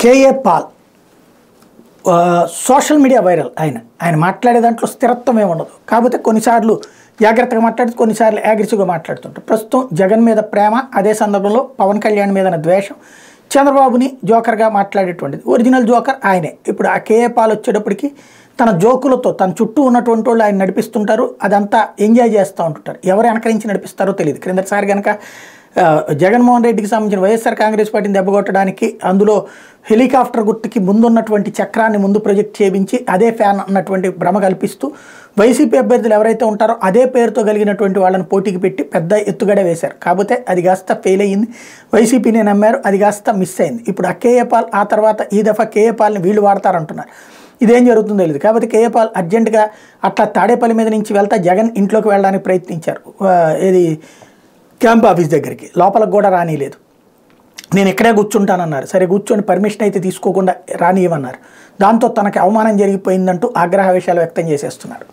KA Paul social media viral. ఆయన మాట్లాడే దాంట్లో స్థిరత్వం ఏమి ఉండదు. కాకపోతే కొన్నిసార్లు జాగ్రత్తగా మాట్లాడుతూ కొన్నిసార్లు అగ్రెసివ్గా మాట్లాడుతుంటారు. ప్రస్తుతం జగన్ మీద ప్రేమ, అదే సందర్భంలో పవన్ కళ్యాణ్ మీద ద్వేషం, చంద్రబాబుని జోకర్గా మాట్లాడేటువంటిది. ఒరిజినల్ జోకర్ ఆయనే. ఇప్పుడు ఆ కేఏ పాల్ వచ్చేటప్పటికి తన జోకులతో తన చుట్టూ ఉన్నటువంటి వాళ్ళు ఆయన నడిపిస్తుంటారు. అదంతా ఎంజాయ్ చేస్తూ ఉంటుంటారు. ఎవరు వెనకరించి నడిపిస్తారో తెలియదు. క్రిందటిసారి కనుక జగన్మోహన్ రెడ్డికి సంబంధించిన వైఎస్ఆర్ కాంగ్రెస్ పార్టీని దెబ్బకొట్టడానికి అందులో హెలికాప్టర్ గుర్తుకి ముందున్నటువంటి చక్రాన్ని ముందు ప్రొజెక్ట్ చేయించి అదే ఫ్యాన్ అన్నటువంటి భ్రమ కల్పిస్తూ వైసీపీ అభ్యర్థులు ఎవరైతే ఉంటారో అదే పేరుతో కలిగినటువంటి వాళ్ళని పోటీకి పెట్టి పెద్ద ఎత్తుగడ వేశారు. కాకపోతే అది కాస్త ఫెయిల్ అయ్యింది. వైసీపీని నమ్మారు, అది కాస్త మిస్ అయింది. ఇప్పుడు ఆ కేఏ పాల్ ఆ తర్వాత ఈ దఫా కేఏ పాల్ని వీళ్ళు వాడతారంటున్నారు. ఇదేం జరుగుతుందో తెలియదు. కాబట్టి కేఏ పాల్ అర్జెంటుగా అట్లా తాడేపల్లి మీద నుంచి వెళ్తా జగన్ ఇంట్లోకి వెళ్ళడానికి ప్రయత్నించారు. ఏది క్యాంప్ ఆఫీస్ దగ్గరికి, లోపలికి కూడా రానిలేదు. నేను ఇక్కడే కూర్చుంటానన్నారు. సరే కూర్చొని పర్మిషన్ అయితే తీసుకోకుండా రానియమన్నారు. దాంతో తనకి అవమానం జరిగిపోయిందంటూ ఆగ్రహ విషయాలు వ్యక్తం చేసేస్తున్నారు.